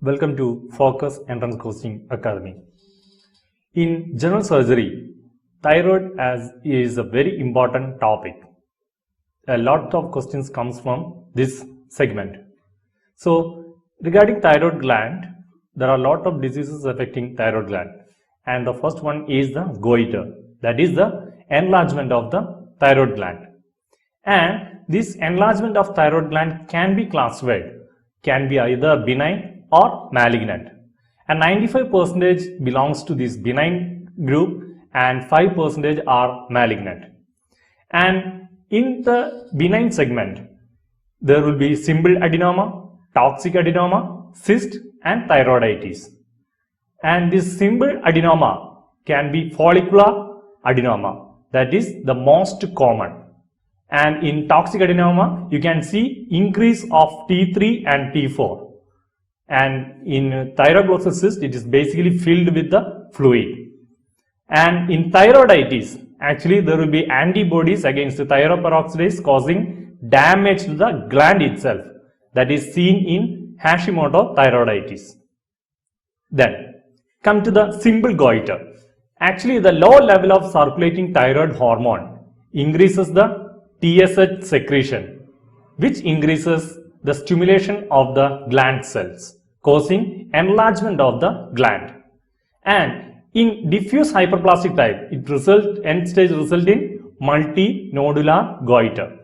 Welcome to Focus Entrance Coaching Academy. In general surgery, thyroid is a very important topic. A lot of questions comes from this segment. So, regarding thyroid gland, there are a lot of diseases affecting thyroid gland. And the first one is the goiter, that is the enlargement of the thyroid gland. And this enlargement of thyroid gland can be classified, can be either benign or malignant, and 95% belongs to this benign group and 5% are malignant. And in the benign segment, there will be simple adenoma, toxic adenoma, cyst and thyroiditis. And this simple adenoma can be follicular adenoma, that is the most common. And in toxic adenoma, you can see increase of T3 and T4. And in thyroglobulin cyst, it is basically filled with the fluid. And in thyroiditis, actually there will be antibodies against the thyroperoxidase causing damage to the gland itself, that is seen in Hashimoto thyroiditis. Then come to the simple goiter. Actually, the low level of circulating thyroid hormone increases the TSH secretion, which increases the stimulation of the gland cells, causing enlargement of the gland. And in diffuse hyperplastic type, end stage result in multinodular goiter.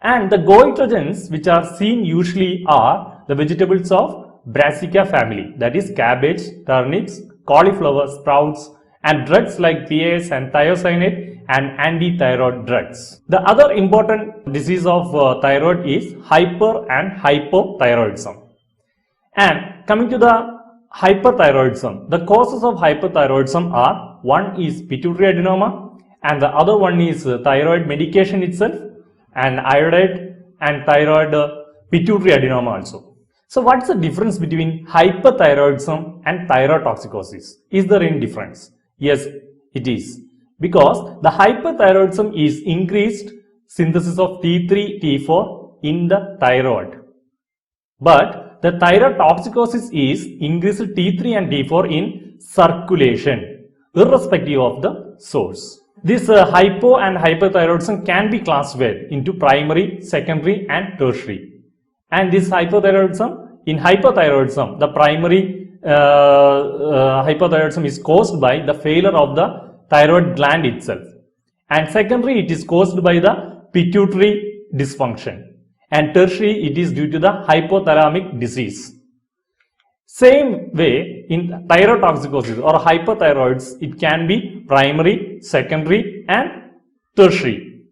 And the goitrogens which are seen usually are the vegetables of Brassica family, that is cabbage, turnips, cauliflower, sprouts, and drugs like PAS and thiocyanate and anti-thyroid drugs. The other important disease of thyroid is hyper and hypothyroidism. And coming to the hyperthyroidism, the causes of hyperthyroidism are, one is pituitary adenoma and the other one is thyroid medication itself and iodide and thyroid pituitary adenoma also. So what's the difference between hyperthyroidism and thyrotoxicosis? Is there any difference? Yes, it is. Because the hyperthyroidism is increased synthesis of T3, T4 in the thyroid. But the thyrotoxicosis is increased T3 and T4 in circulation, irrespective of the source. This hypo and hyperthyroidism can be classified into primary, secondary and tertiary. And this hypothyroidism, in hypothyroidism, the primary hypothyroidism is caused by the failure of the thyroid gland itself, and secondary it is caused by the pituitary dysfunction, and tertiary it is due to the hypothalamic disease. Same way in thyrotoxicosis or hypothyroids, it can be primary, secondary and tertiary.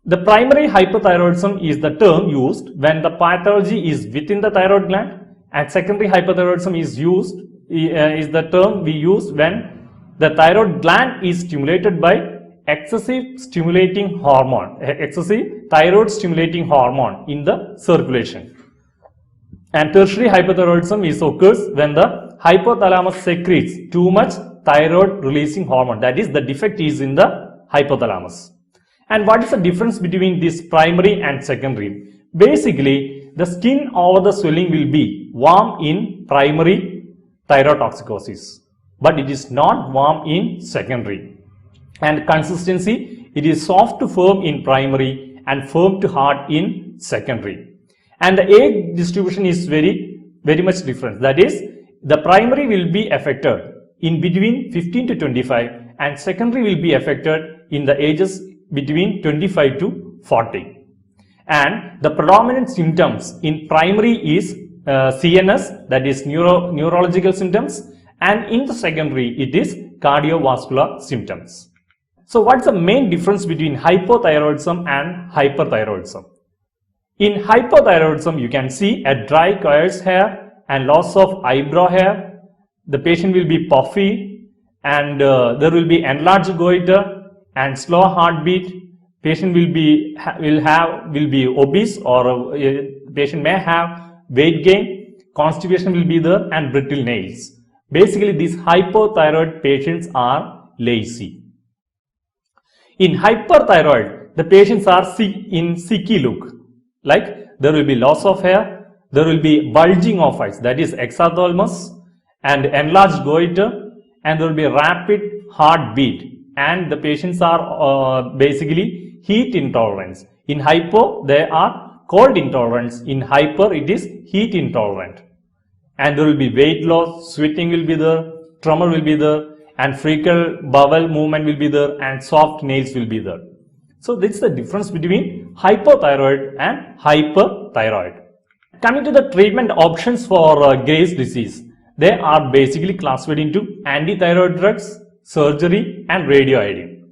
The primary hypothyroidism is the term used when the pathology is within the thyroid gland, and secondary hypothyroidism is the term we use when the thyroid gland is stimulated by excessive thyroid stimulating hormone in the circulation. And tertiary hypothyroidism occurs when the hypothalamus secretes too much thyroid releasing hormone, that is the defect is in the hypothalamus. And what is the difference between this primary and secondary? Basically, the skin over the swelling will be warm in primary thyrotoxicosis, but it is not warm in secondary. And consistency, it is soft to firm in primary and firm to hard in secondary. And the age distribution is very much different. That is, the primary will be affected in between 15 to 25 and secondary will be affected in the ages between 25 to 40. And the predominant symptoms in primary is CNS, that is neurological symptoms, and in the secondary it is cardiovascular symptoms. So what's the main difference between hypothyroidism and hyperthyroidism? In hypothyroidism, you can see a dry coarse hair and loss of eyebrow hair. The patient will be puffy and there will be enlarged goiter and slow heartbeat. Patient will be obese, or patient may have weight gain, constipation will be there and brittle nails. Basically, these hypothyroid patients are lazy. In hyperthyroid, the patients are in sicky look, like there will be loss of hair, there will be bulging of eyes, that is exophthalmos, and enlarged goiter, and there will be rapid heartbeat, and the patients are basically heat intolerance. In hypo, they are cold intolerance. In hyper, it is heat intolerant. And there will be weight loss, sweating will be there, tremor will be there, and frequent bowel movement will be there, and soft nails will be there. So this is the difference between hypothyroid and hyperthyroid. Coming to the treatment options for Graves' disease, they are basically classified into anti-thyroid drugs, surgery, and radioiodine.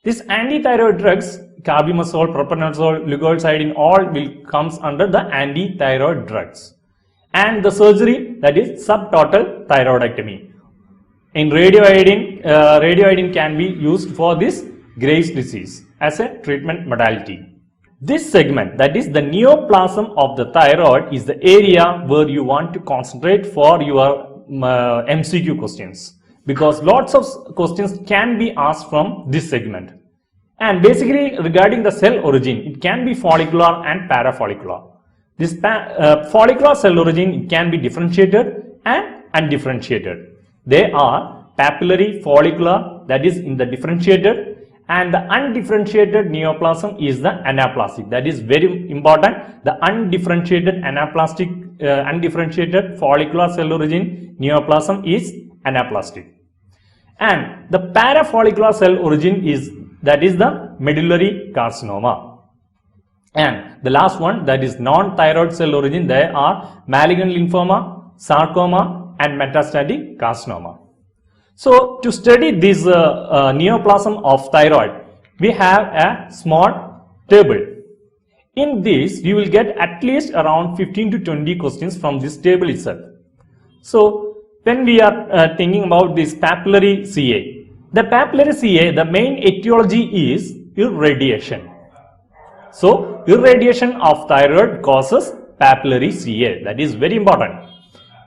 These anti-thyroid drugs, carbimazole, propranolol, leukoxidine, all will comes under the anti-thyroid drugs. And the surgery, that is subtotal thyroidectomy. In radioiodine can be used for this Graves' disease as a treatment modality. This segment, that is the neoplasm of the thyroid, is the area where you want to concentrate for your MCQ questions, because lots of questions can be asked from this segment. And basically regarding the cell origin, it can be follicular and parafollicular. This follicular cell origin, it can be differentiated and undifferentiated. They are papillary follicular, that is in the differentiated, and the undifferentiated neoplasm is the anaplastic. That is very important. The undifferentiated undifferentiated follicular cell origin neoplasm is anaplastic. And the parafollicular cell origin is, that is the medullary carcinoma. And the last one, that is non-thyroid cell origin, they are malignant lymphoma, sarcoma, and metastatic carcinoma. So to study this neoplasm of thyroid, we have a small table. In this, you will get at least around 15 to 20 questions from this table itself. So when we are thinking about this papillary CA, the papillary CA, the main etiology is irradiation. So irradiation of thyroid causes papillary CA. That is very important.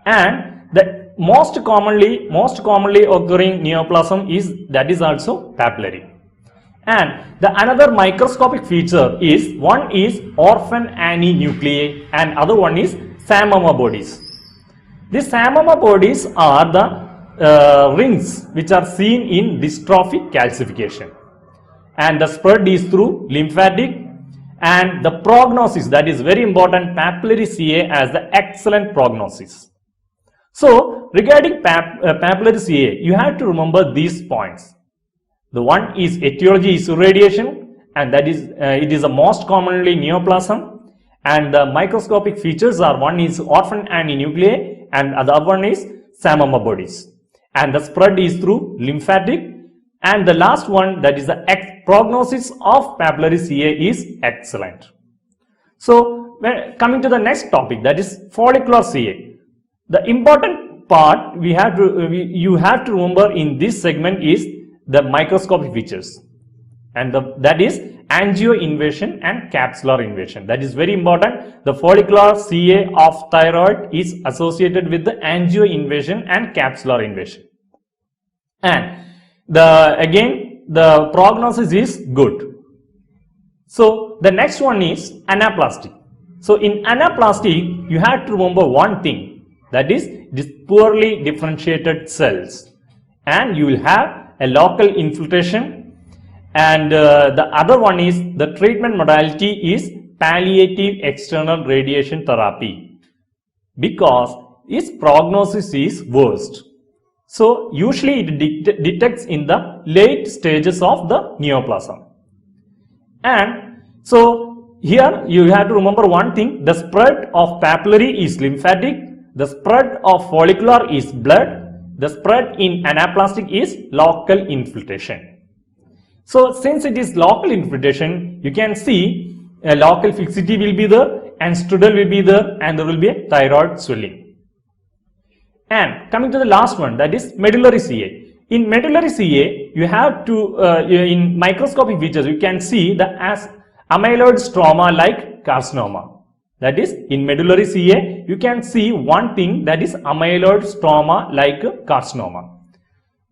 And the most commonly occurring neoplasm is, that is also papillary. And the another microscopic feature is, one is orphan Annie nuclei and other one is Samama bodies. These Samama bodies are the rings which are seen in dystrophic calcification, and the spread is through lymphatic. And the prognosis, that is very important, papillary CA has the excellent prognosis. So regarding papillary CA, you have to remember these points. The one is etiology is irradiation, and that is it is the most commonly neoplasm. And the microscopic features are, one is orphan Annie nuclei and the other one is Samama bodies. And the spread is through lymphatic. And the last one, that is the prognosis of papillary CA is excellent. So coming to the next topic, that is follicular CA. The important part you have to remember in this segment is the microscopic features, and that is angio-invasion and capsular invasion. That is very important. The follicular CA of thyroid is associated with the angio-invasion and capsular invasion. And again the prognosis is good. So the next one is anaplastic. So in anaplastic, you have to remember one thing, that is this poorly differentiated cells, and you will have a local infiltration. And the other one is, the treatment modality is palliative external radiation therapy, because its prognosis is worst. So usually it detects in the late stages of the neoplasm. And so here you have to remember one thing, the spread of papillary is lymphatic, the spread of follicular is blood, the spread in anaplastic is local infiltration. So since it is local infiltration, you can see a local fixity will be there and strudel will be there, and there will be a thyroid swelling. And coming to the last one, that is medullary CA. In medullary CA, you have to, in microscopic features, you can see the amyloid stroma like carcinoma. That is, in medullary CA, you can see one thing, that is amyloid stroma like carcinoma.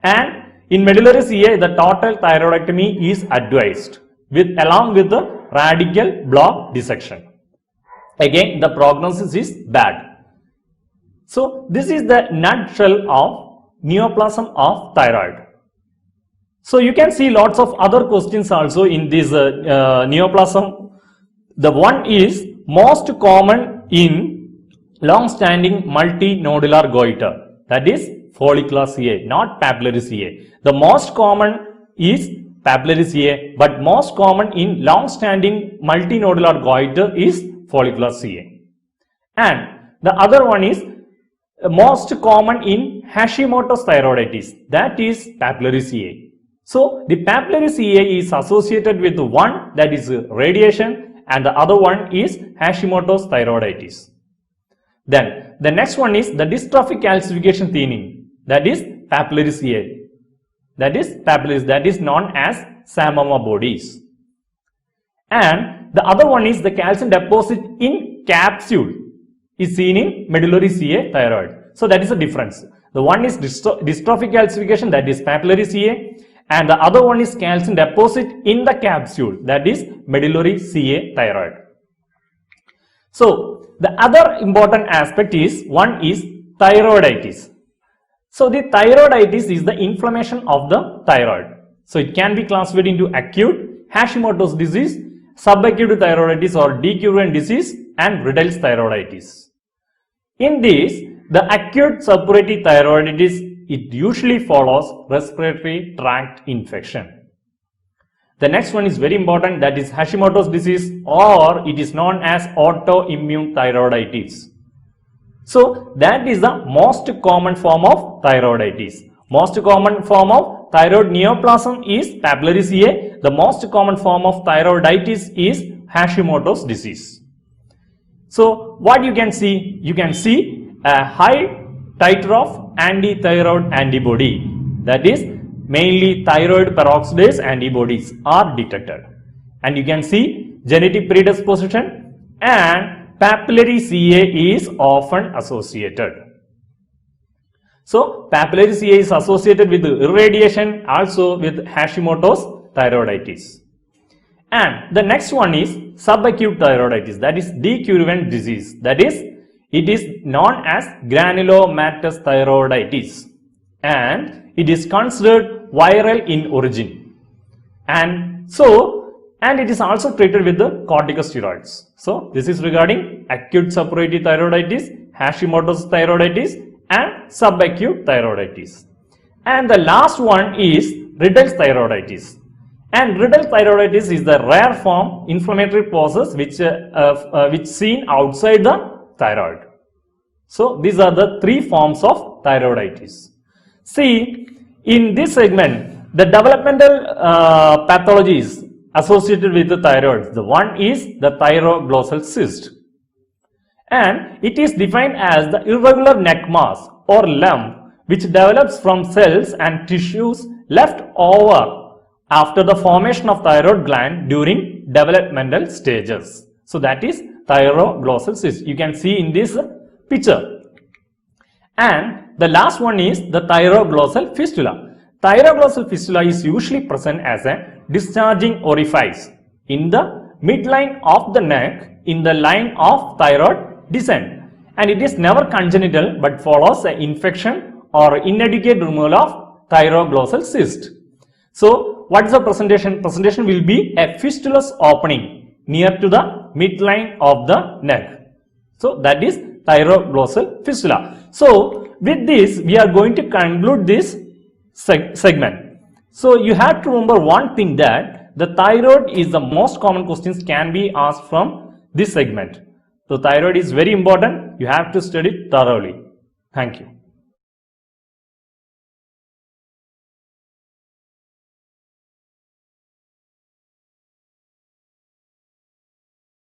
And in medullary CA, the total thyroidectomy is advised along with the radical block dissection. again the prognosis is bad. So this is the nutshell of neoplasm of thyroid. So you can see lots of other questions also in this neoplasm. The one is most common in long-standing multinodular goiter, that is follicular CA, not papillary CA. The most common is papillary CA, but most common in long-standing multinodular goiter is follicular CA. And the other one is most common in Hashimoto's thyroiditis, that is papillary CA. So the papillary CA is associated with one, that is radiation, and the other one is Hashimoto's thyroiditis. Then the next one is the dystrophic calcification thinning, that is papillary CA, that is papillary, that is known as Samama bodies. And the other one is the calcium deposit in capsule is seen in medullary CA thyroid. So that is the difference. The one is dystrophic calcification, that is papillary CA, and the other one is calcium deposit in the capsule, that is medullary CA thyroid. So the other important aspect is, one is thyroiditis. So the thyroiditis is the inflammation of the thyroid. So it can be classified into acute Hashimoto's disease, subacute thyroiditis or decurrent disease, and Riddle's thyroiditis. In this, the acute suppurative thyroiditis, it usually follows respiratory tract infection. The next one is very important, that is Hashimoto's disease, or it is known as autoimmune thyroiditis. So that is the most common form of thyroiditis. Most common form of thyroid neoplasm is papillary CA. The most common form of thyroiditis is Hashimoto's disease. So what you can see? You can see a high titer of anti-thyroid antibody, that is mainly thyroid peroxidase antibodies are detected, and you can see genetic predisposition, and papillary CA is often associated. So papillary CA is associated with irradiation, also with Hashimoto's thyroiditis. And the next one is subacute thyroiditis, that is decurrent disease, that is it is known as granulomatous thyroiditis, and it is considered viral in origin, and it is also treated with the corticosteroids. So this is regarding acute suppurative thyroiditis, Hashimoto's thyroiditis, and subacute thyroiditis. And the last one is Riddle's thyroiditis. And Riddle's thyroiditis is the rare form inflammatory process which seen outside the thyroid. So these are the three forms of thyroiditis. See, in this segment, the developmental pathologies associated with the thyroid, the one is the thyroglossal cyst, and it is defined as the irregular neck mass or lump which develops from cells and tissues left over after the formation of thyroid gland during developmental stages. So that is thyroglossal cyst. You can see in this picture. And the last one is the thyroglossal fistula. Thyroglossal fistula is usually present as a discharging orifice in the midline of the neck in the line of thyroid descent, and it is never congenital but follows an infection or inadequate removal of thyroglossal cyst. So what is the presentation? Presentation will be a fistulous opening near to the midline of the neck. So that is thyroglossal fistula. So with this we are going to conclude this segment. So you have to remember one thing, that the thyroid is the most common questions can be asked from this segment. So thyroid is very important. You have to study it thoroughly. Thank you.